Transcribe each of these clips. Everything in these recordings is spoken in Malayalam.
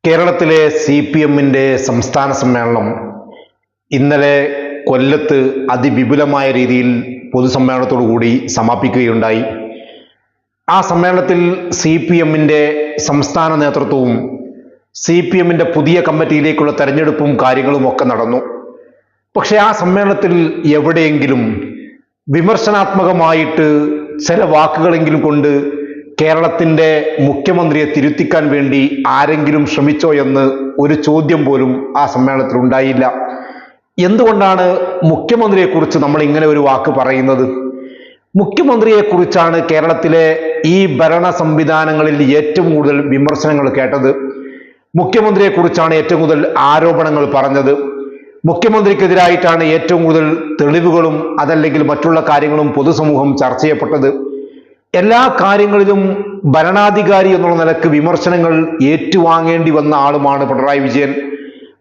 കേരളത്തിലെ CPM-ന്റെ സംസ്ഥാന സമ്മേളനം ഇന്നലെ കൊല്ലത്ത് അതിവിപുലമായ രീതിയിൽ പൊതുസമ്മേളനത്തോടുകൂടി സമാപിക്കുകയുണ്ടായി. ആ സമ്മേളനത്തിൽ CPM-ന്റെ സംസ്ഥാന നേതൃത്വവും CPM-ന്റെ പുതിയ കമ്മിറ്റിയിലേക്കുള്ള തെരഞ്ഞെടുപ്പും കാര്യങ്ങളും ഒക്കെ നടന്നു. പക്ഷെ ആ സമ്മേളനത്തിൽ എവിടെയെങ്കിലും വിമർശനാത്മകമായിട്ട് ചില വാക്കുകളെങ്കിലും കൊണ്ട് കേരളത്തിൻ്റെ മുഖ്യമന്ത്രിയെ തിരുത്തിക്കാൻ വേണ്ടി ആരെങ്കിലും ശ്രമിച്ചോ എന്ന് ഒരു ചോദ്യം പോലും ആ സമ്മേളനത്തിൽ ഉണ്ടായില്ല. എന്തുകൊണ്ടാണ് മുഖ്യമന്ത്രിയെക്കുറിച്ച് നമ്മൾ ഇങ്ങനെ ഒരു വാക്ക് പറയുന്നത്? മുഖ്യമന്ത്രിയെക്കുറിച്ചാണ് കേരളത്തിലെ ഈ ഭരണ സംവിധാനങ്ങളിൽ ഏറ്റവും കൂടുതൽ വിമർശനങ്ങൾ കേട്ടത്. മുഖ്യമന്ത്രിയെക്കുറിച്ചാണ് ഏറ്റവും കൂടുതൽ ആരോപണങ്ങൾ പറഞ്ഞത്. മുഖ്യമന്ത്രിക്കെതിരായിട്ടാണ് ഏറ്റവും കൂടുതൽ തെളിവുകളും അതല്ലെങ്കിൽ മറ്റുള്ള കാര്യങ്ങളും പൊതുസമൂഹം ചർച്ച ചെയ്യപ്പെട്ടത്. എല്ലാ കാര്യങ്ങളിലും ഭരണാധികാരി എന്നുള്ള നിലക്ക് വിമർശനങ്ങൾ ഏറ്റുവാങ്ങേണ്ടി വന്ന ആളുമാണ് പിണറായി വിജയൻ.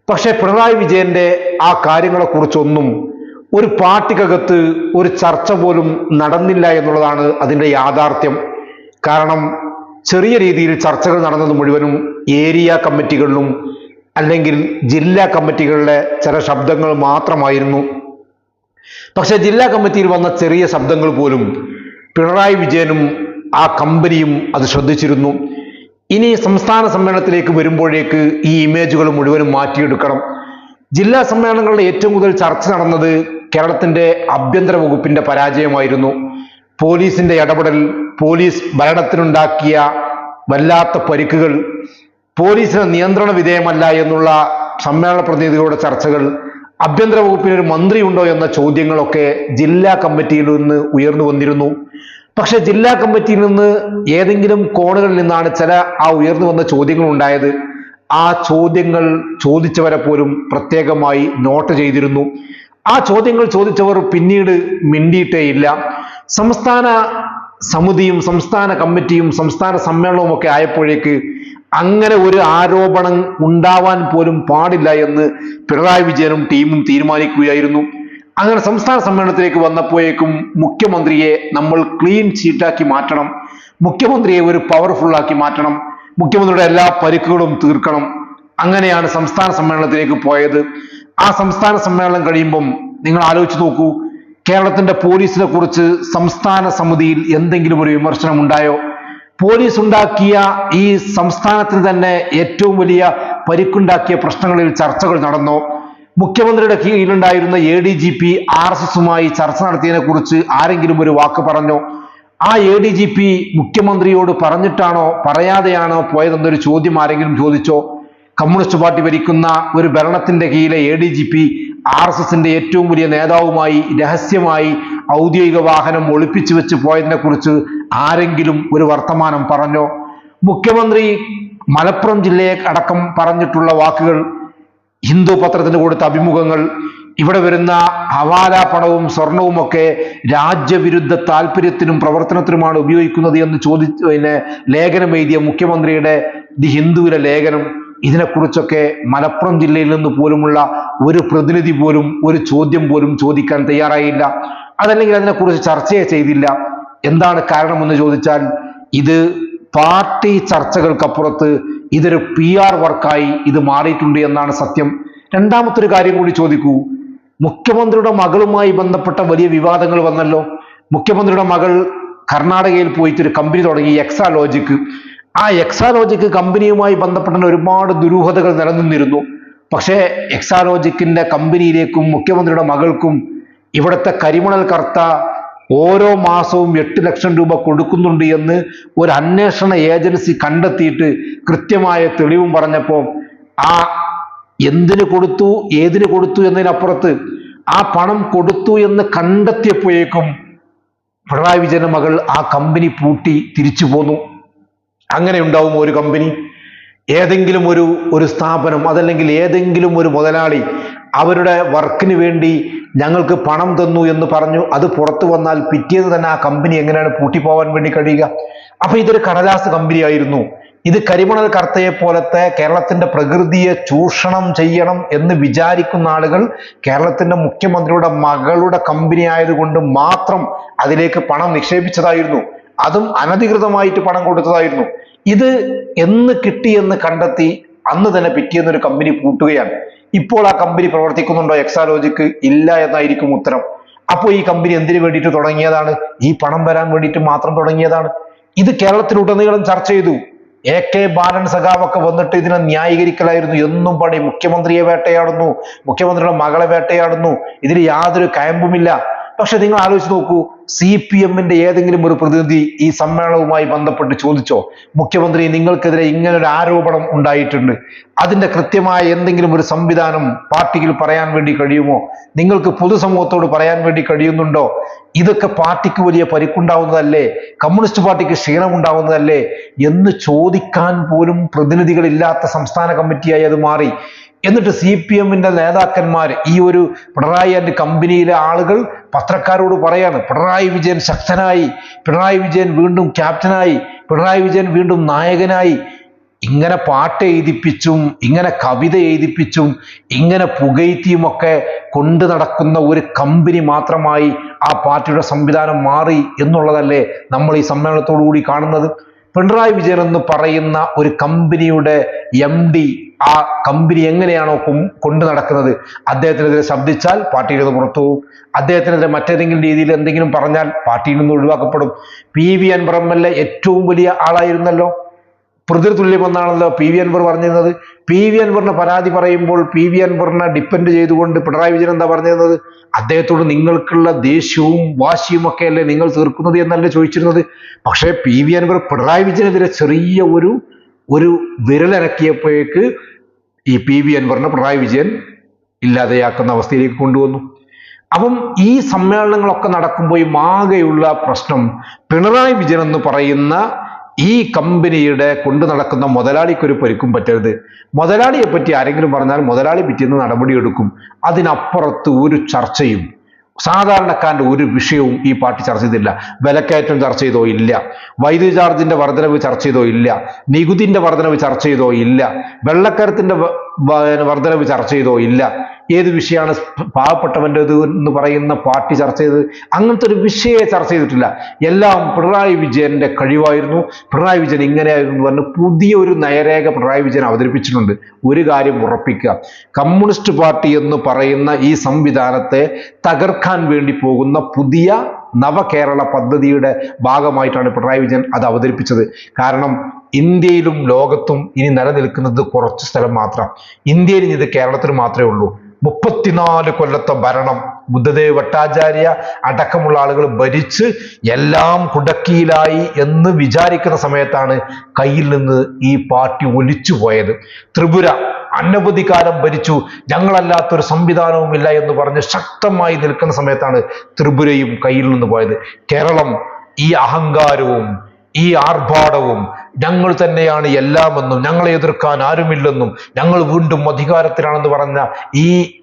പക്ഷെ പിണറായി വിജയന്റെ ആ കാര്യങ്ങളെക്കുറിച്ചൊന്നും ഒരു പാർട്ടിക്കകത്ത് ഒരു ചർച്ച പോലും നടന്നില്ല എന്നുള്ളതാണ് അതിൻ്റെ യാഥാർത്ഥ്യം. കാരണം ചെറിയ രീതിയിൽ ചർച്ചകൾ നടന്നത് മുഴുവനും ഏരിയ കമ്മിറ്റികളിലും അല്ലെങ്കിൽ ജില്ലാ കമ്മിറ്റികളിലെ ചില ശബ്ദങ്ങൾ മാത്രമായിരുന്നു. പക്ഷെ ജില്ലാ കമ്മിറ്റിയിൽ വന്ന ചെറിയ ശബ്ദങ്ങൾ പോലും പിണറായി വിജയനും ആ കമ്പനിയും അത് ശ്രദ്ധിച്ചിരുന്നു. ഇനി സംസ്ഥാന സമ്മേളനത്തിലേക്ക് വരുമ്പോഴേക്ക് ഈ ഇമേജുകൾ മുഴുവനും മാറ്റിയെടുക്കണം. ജില്ലാ സമ്മേളനങ്ങളുടെ ഏറ്റവും കൂടുതൽ ചർച്ച നടന്നത് കേരളത്തിൻ്റെ ആഭ്യന്തര വകുപ്പിൻ്റെ പരാജയമായിരുന്നു. പോലീസിൻ്റെ ഇടപെടൽ, പോലീസ് ഭരണത്തിനുണ്ടാക്കിയ വല്ലാത്ത പരിക്കുകൾ, പോലീസിന് നിയന്ത്രണ വിധേയമല്ല എന്നുള്ള സമ്മേളന പ്രതിനിധികളുടെ ചർച്ചകൾ, ആഭ്യന്തര വകുപ്പിന് ഒരു മന്ത്രി ഉണ്ടോ എന്ന ചോദ്യങ്ങളൊക്കെ ജില്ലാ കമ്മിറ്റിയിൽ നിന്ന് ഉയർന്നു വന്നിരുന്നു. പക്ഷെ ജില്ലാ കമ്മിറ്റിയിൽ നിന്ന് ഏതെങ്കിലും കോണുകളിൽ നിന്നാണ് ചില ആ ഉയർന്നു വന്ന ചോദ്യങ്ങൾ ഉണ്ടായത്. ആ ചോദ്യങ്ങൾ ചോദിച്ചവരെ പോലും പ്രത്യേകമായി നോട്ട് ചെയ്തിരുന്നു. ആ ചോദ്യങ്ങൾ ചോദിച്ചവർ പിന്നീട് മിണ്ടിയിട്ടേയില്ല. സംസ്ഥാന സമിതിയും സംസ്ഥാന കമ്മിറ്റിയും സംസ്ഥാന സമ്മേളനവും ഒക്കെ ആയപ്പോഴേക്ക് അങ്ങനെ ഒരു ആരോപണം ഉണ്ടാവാൻ പോലും പാടില്ല എന്ന് പിണറായി വിജയനും ടീമും തീരുമാനിക്കുകയായിരുന്നു. അങ്ങനെ സംസ്ഥാന സമ്മേളനത്തിലേക്ക് വന്നപ്പോഴേക്കും മുഖ്യമന്ത്രിയെ നമ്മൾ ക്ലീൻ ചീറ്റാക്കി മാറ്റണം, മുഖ്യമന്ത്രിയെ ഒരു പവർഫുൾ ആക്കി മാറ്റണം, മുഖ്യമന്ത്രിയുടെ എല്ലാ പരിക്കുകളും തീർക്കണം. അങ്ങനെയാണ് സംസ്ഥാന സമ്മേളനത്തിലേക്ക് പോയത്. ആ സംസ്ഥാന സമ്മേളനം കഴിയുമ്പം നിങ്ങൾ ആലോചിച്ച് നോക്കൂ, കേരളത്തിന്റെ പോലീസിനെ കുറിച്ച് സംസ്ഥാന സമിതിയിൽ എന്തെങ്കിലും ഒരു വിമർശനം ഉണ്ടായോ? പോലീസ് ഉണ്ടാക്കിയ ഈ സംസ്ഥാനത്തിന് തന്നെ ഏറ്റവും വലിയ പരിക്കുണ്ടാക്കിയ പ്രശ്നങ്ങളിൽ ചർച്ചകൾ നടന്നോ? മുഖ്യമന്ത്രിയുടെ കീഴിലുണ്ടായിരുന്ന ADGP RSSുമായി ചർച്ച നടത്തിയതിനെ കുറിച്ച് ആരെങ്കിലും ഒരു വാക്ക് പറഞ്ഞോ? ആ ADGP മുഖ്യമന്ത്രിയോട് പറഞ്ഞിട്ടാണോ പറയാതെയാണോ പോയതെന്നൊരു ചോദ്യം ആരെങ്കിലും ചോദിച്ചോ? കമ്മ്യൂണിസ്റ്റ് പാർട്ടി ഭരിക്കുന്ന ഒരു ഭരണത്തിന്റെ കീഴിലെ ADGP RSSന്റെ ഏറ്റവും വലിയ നേതാവുമായി രഹസ്യമായി ഔദ്യോഗിക വാഹനം ഒളിപ്പിച്ചു വെച്ച് പോയതിനെ കുറിച്ച് ആരെങ്കിലും ഒരു വർത്തമാനം പറഞ്ഞോ? മുഖ്യമന്ത്രി മലപ്പുറം ജില്ലയെ അടക്കം പറഞ്ഞിട്ടുള്ള വാക്കുകൾ, ഹിന്ദു പത്രത്തിന് കൊടുത്ത അഭിമുഖങ്ങൾ, ഇവിടെ വരുന്ന ഹവാല പണവും സ്വർണവും ഒക്കെ രാജ്യവിരുദ്ധ താല്പര്യത്തിനും പ്രവർത്തനത്തിനുമാണ് ഉപയോഗിക്കുന്നത് എന്ന് ലേഖനം എഴുതിയ മുഖ്യമന്ത്രിയുടെ ദി ഹിന്ദുവിലെ ലേഖനം, ഇതിനെക്കുറിച്ചൊക്കെ മലപ്പുറം ജില്ലയിൽ നിന്ന് പോലുമുള്ള ഒരു പ്രതിനിധി പോലും ഒരു ചോദ്യം പോലും ചോദിക്കാൻ തയ്യാറായില്ല. അതല്ലെങ്കിൽ അതിനെക്കുറിച്ച് ചർച്ചയെ ചെയ്തില്ല. എന്താണ് കാരണമെന്ന് ചോദിച്ചാൽ ഇത് പാർട്ടി ചർച്ചകൾക്കപ്പുറത്ത് ഇതൊരു PR വർക്കായി ഇത് മാറിയിട്ടുണ്ട് എന്നാണ് സത്യം. രണ്ടാമത്തെ ഒരു കാര്യം കൂടി ചോദിക്കൂ. മുഖ്യമന്ത്രിയുടെ മകളുമായി ബന്ധപ്പെട്ട വലിയ വിവാദങ്ങൾ വന്നല്ലോ. മുഖ്യമന്ത്രിയുടെ മകൾ കർണാടകയിൽ പോയിട്ട് ഒരു കമ്പനി തുടങ്ങി, എക്സാലോജിക്. ആ എക്സാലോജിക് കമ്പനിയുമായി ബന്ധപ്പെട്ട ഒരുപാട് ദുരൂഹതകൾ നിലനിന്നിരുന്നു. പക്ഷേ എക്സാലോജിക്കിന്റെ കമ്പനിയിലേക്കും മുഖ്യമന്ത്രിയുടെ മകൾക്കും ഇവിടുത്തെ കരിമണൽ കർത്ത ഓരോ മാസവും 8 ലക്ഷം രൂപ കൊടുക്കുന്നുണ്ട് എന്ന് ഒരു അന്വേഷണ ഏജൻസി കണ്ടെത്തിയിട്ട് കൃത്യമായ തെളിവും പറഞ്ഞപ്പോൾ ആ എന്തിനു കൊടുത്തു ഏതിന് കൊടുത്തു എന്നതിനപ്പുറത്ത് ആ പണം കൊടുത്തു എന്ന് കണ്ടെത്തിയപ്പോഴേക്കും പിണറായി വിജയന്റെ മകൾ ആ കമ്പനി പൂട്ടി തിരിച്ചു പോന്നു. അങ്ങനെ ഉണ്ടാവും ഒരു കമ്പനി? ഏതെങ്കിലും ഒരു സ്ഥാപനം അതല്ലെങ്കിൽ ഏതെങ്കിലും ഒരു മുതലാളി അവരുടെ വർക്കിന് വേണ്ടി ഞങ്ങൾക്ക് പണം തന്നു എന്ന് പറഞ്ഞു അത് പുറത്തു വന്നാൽ പിറ്റേന്ന് തന്നെ ആ കമ്പനി എങ്ങനെയാണ് പൂട്ടിപ്പോവാൻ വേണ്ടി കഴിയുക? അപ്പൊ ഇതൊരു കടലാസ് കമ്പനി ആയിരുന്നു. ഇത് കരിമണൽ കർത്തയെ പോലത്തെ കേരളത്തിന്റെ പ്രകൃതിയെ ചൂഷണം ചെയ്യണം എന്ന് വിചാരിക്കുന്ന ആളുകൾ കേരളത്തിന്റെ മുഖ്യമന്ത്രിയുടെ മകളുടെ കമ്പനി ആയതുകൊണ്ട് മാത്രം അതിലേക്ക് പണം നിക്ഷേപിച്ചതായിരുന്നു. അതും അനധികൃതമായിട്ട് പണം കൊടുത്തതായിരുന്നു. ഇത് എന്ന് കിട്ടിയെന്ന് കണ്ടെത്തി അന്ന് തന്നെ പിറ്റേന്ന് ഒരു കമ്പനി പൂട്ടുകയാണ്. ഇപ്പോൾ ആ കമ്പനി പ്രവർത്തിക്കുന്നുണ്ടോ? എക്സാലോജിക് ഇല്ല എന്നായിരിക്കും ഉത്തരം. അപ്പോൾ ഈ കമ്പനി എന്തിനു വേണ്ടിയിട്ട് തുടങ്ങിയതാണ്? ഈ പണം വരാൻ വേണ്ടിയിട്ട് മാത്രം തുടങ്ങിയതാണ്. ഇത് കേരളത്തിലുടനീളം ചർച്ച ചെയ്തു. AK ബാലൻ സഖാവൊക്കെ വന്നിട്ട് ഇതിനെ ന്യായീകരിക്കലായിരുന്നു. എന്നും പണി, മുഖ്യമന്ത്രിയെ വേട്ടയാടുന്നു, മുഖ്യമന്ത്രിയുടെ മകളെ വേട്ടയാടുന്നു, ഇതിൽ യാതൊരു കയമ്പുമില്ല. പക്ഷെ നിങ്ങൾ ആലോചിച്ച് നോക്കൂ, CPM-ന്റെ ഏതെങ്കിലും ഒരു പ്രതിനിധി ഈ സമ്മേളനവുമായി ബന്ധപ്പെട്ട് ചോദിച്ചോ, മുഖ്യമന്ത്രി നിങ്ങൾക്കെതിരെ ഇങ്ങനൊരു ആരോപണം ഉണ്ടായിട്ടുണ്ട്, അതിന്റെ കൃത്യമായ എന്തെങ്കിലും ഒരു സംവിധാനം പാർട്ടിയിൽ പറയാൻ വേണ്ടി കഴിയുമോ? നിങ്ങൾക്ക് പൊതുസമൂഹത്തോട് പറയാൻ വേണ്ടി കഴിയുന്നുണ്ടോ? ഇതൊക്കെ പാർട്ടിക്ക് വലിയ പരിക്കുണ്ടാവുന്നതല്ലേ, കമ്മ്യൂണിസ്റ്റ് പാർട്ടിക്ക് ക്ഷീണമുണ്ടാവുന്നതല്ലേ എന്ന് ചോദിക്കാൻ പോലും പ്രതിനിധികളില്ലാത്ത സംസ്ഥാന കമ്മിറ്റിയായി അത് മാറി. എന്നിട്ട് CPM-ന്റെ നേതാക്കന്മാർ, ഈ ഒരു പിണറായി ആൻഡ് കമ്പനിയിലെ ആളുകൾ പത്രക്കാരോട് പറയാണ്, പിണറായി വിജയൻ ശക്തനായി, പിണറായി വിജയൻ വീണ്ടും ക്യാപ്റ്റനായി, പിണറായി വിജയൻ വീണ്ടും നായകനായി. ഇങ്ങനെ പാട്ട് എഴുതിപ്പിച്ചും ഇങ്ങനെ കവിത എഴുതിപ്പിച്ചും ഇങ്ങനെ പുകഴ്ത്തിയുമൊക്കെ കൊണ്ടു നടക്കുന്ന ഒരു കമ്പനി മാത്രമായി ആ പാർട്ടിയുടെ സംവിധാനം മാറി എന്നുള്ളതല്ലേ നമ്മൾ ഈ സമ്മേളനത്തോടു കൂടി കാണുന്നത്. പിണറായി വിജയൻ എന്ന് പറയുന്ന ഒരു കമ്പനിയുടെ MD ആ കമ്പനി എങ്ങനെയാണോ കൊണ്ടു നടക്കുന്നത്, അദ്ദേഹത്തിനെതിരെ ശബ്ദിച്ചാൽ പാർട്ടിയിൽ നിന്ന് പുറത്തു പോകും, അദ്ദേഹത്തിനെതിരെ മറ്റേതെങ്കിലും രീതിയിൽ എന്തെങ്കിലും പറഞ്ഞാൽ പാർട്ടിയിൽ നിന്ന് ഒഴിവാക്കപ്പെടും. PV അൻവർ MLA ഏറ്റവും വലിയ ആളായിരുന്നല്ലോ, പ്രതിതുല്യമെന്നാണല്ലോ PV അൻവർ പറഞ്ഞിരുന്നത്. PV അൻവറിനെ പരാതി പറയുമ്പോൾ PV അൻവറിനെ ഡിപ്പെൻഡ് ചെയ്തുകൊണ്ട് പിണറായി വിജയൻ എന്താ പറഞ്ഞിരുന്നത്? അദ്ദേഹത്തോട് നിങ്ങൾക്കുള്ള ദേഷ്യവും വാശിയും ഒക്കെ അല്ലേ നിങ്ങൾ തീർക്കുന്നത് എന്നല്ലേ ചോദിച്ചിരുന്നത്. പക്ഷേ PV അൻവർ പിണറായി വിജയനെതിരെ ചെറിയ ഒരു വിരലനക്കിയപ്പോഴേക്ക് ഈ PV അൻവറിനെ പിണറായി വിജയൻ ഇല്ലാതെയാക്കുന്ന അവസ്ഥയിലേക്ക് കൊണ്ടുവന്നു. അപ്പം ഈ സമ്മേളനങ്ങളൊക്കെ നടക്കുമ്പോൾ ആകെയുള്ള പ്രശ്നം, പിണറായി വിജയൻ എന്ന് പറയുന്ന ഈ കമ്പനിയുടെ കൊണ്ടു നടക്കുന്ന മുതലാളിക്കൊരു പരിക്കും പറ്റരുത്. മുതലാളിയെ പറ്റി ആരെങ്കിലും പറഞ്ഞാൽ മുതലാളി പിറ്റേന്ന് നടപടിയെടുക്കും. അതിനപ്പുറത്ത് ഒരു ചർച്ചയും സാധാരണക്കാരന്റെ ഒരു വിഷയവും ഈ പാർട്ടി ചർച്ച ചെയ്തില്ല. വിലക്കയറ്റം ചർച്ച ചെയ്തോ ഇല്ല, വൈദ്യുതി ചാർജിന്റെ വർധനവ് ചർച്ച ചെയ്തോ ഇല്ല, നികുതിന്റെ വർധനവ് ചർച്ച ചെയ്തോ ഇല്ല, വെള്ളക്കരത്തിന്റെ വർധനവ് ചർച്ച ചെയ്തോ ഇല്ല. ഏത് വിഷയമാണ് പാവപ്പെട്ടവൻ്റെത് എന്ന് പറയുന്ന പാർട്ടി ചർച്ച ചെയ്തത്? അങ്ങനത്തെ ഒരു വിഷയത്തെ ചർച്ച ചെയ്തിട്ടില്ല. എല്ലാം പിണറായി വിജയന്റെ കഴിവായിരുന്നു, പിണറായി വിജയൻ ഇങ്ങനെയായിരുന്നു പറഞ്ഞ് പുതിയൊരു നയരേഖ പിണറായി വിജയൻ അവതരിപ്പിച്ചിട്ടുണ്ട്. ഒരു കാര്യം ഉറപ്പിക്കുക, കമ്മ്യൂണിസ്റ്റ് പാർട്ടി എന്ന് പറയുന്ന ഈ സംവിധാനത്തെ തകർക്കാൻ വേണ്ടി പോകുന്ന പുതിയ നവകേരള പദ്ധതിയുടെ ഭാഗമായിട്ടാണ് പിണറായി വിജയൻ അത് അവതരിപ്പിച്ചത്. കാരണം ഇന്ത്യയിലും ലോകത്തും ഇനി നിലനിൽക്കുന്നത് കുറച്ച് സ്ഥലം മാത്രം. ഇന്ത്യയിൽ ഇത് കേരളത്തിൽ മാത്രമേ ഉള്ളൂ. 34 കൊല്ലത്തെ ഭരണം ബുദ്ധദേവ് ഭട്ടാചാര്യ അടക്കമുള്ള ആളുകൾ ഭരിച്ച് എല്ലാം കുടക്കീലായി എന്ന് വിചാരിക്കുന്ന സമയത്താണ് കയ്യിൽ നിന്ന് ഈ പാർട്ടി ഒലിച്ചു പോയത്. ത്രിപുര അനവധി കാലം ഭരിച്ചു, ഞങ്ങളല്ലാത്തൊരു സംവിധാനവും ഇല്ല എന്ന് പറഞ്ഞ് ശക്തമായി നിൽക്കുന്ന സമയത്താണ് ത്രിപുരയും കയ്യിൽ നിന്ന് പോയത്. കേരളം ഈ അഹങ്കാരവും ഈ ആർഭാടവും ഞങ്ങൾ തന്നെയാണ് എല്ലാമെന്നും ഞങ്ങളെ എതിർക്കാൻ ആരുമില്ലെന്നും ഞങ്ങൾ വീണ്ടും അധികാരത്തിലാണെന്ന് പറഞ്ഞ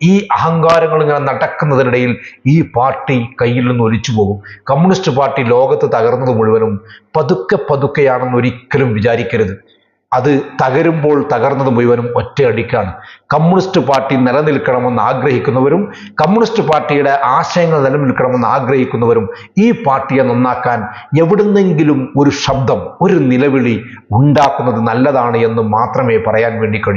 ഈ അഹങ്കാരങ്ങൾ ഇങ്ങനെ നടക്കുന്നതിനിടയിൽ ഈ പാർട്ടി കയ്യിൽ നിന്ന് ഒലിച്ചു പോകും. കമ്മ്യൂണിസ്റ്റ് പാർട്ടി ലോകത്ത് തകർന്നത് മുഴുവനും പതുക്കെയാണെന്ന് ഒരിക്കലും വിചാരിക്കരുത്. അത് തകരുമ്പോൾ തകർന്നത് മുഴുവനും ഒറ്റയടിക്കാണ്. കമ്മ്യൂണിസ്റ്റ് പാർട്ടി നിലനിൽക്കണമെന്ന് ആഗ്രഹിക്കുന്നവരും കമ്മ്യൂണിസ്റ്റ് പാർട്ടിയുടെ ആശയങ്ങൾ നിലനിൽക്കണമെന്ന് ആഗ്രഹിക്കുന്നവരും ഈ പാർട്ടിയെ നന്നാക്കാൻ എവിടുന്നെങ്കിലും ഒരു ശബ്ദം, ഒരു നിലവിളി ഉണ്ടാക്കുന്നത് നല്ലതാണ് എന്ന് മാത്രമേ പറയാൻ വേണ്ടി കഴിയൂ.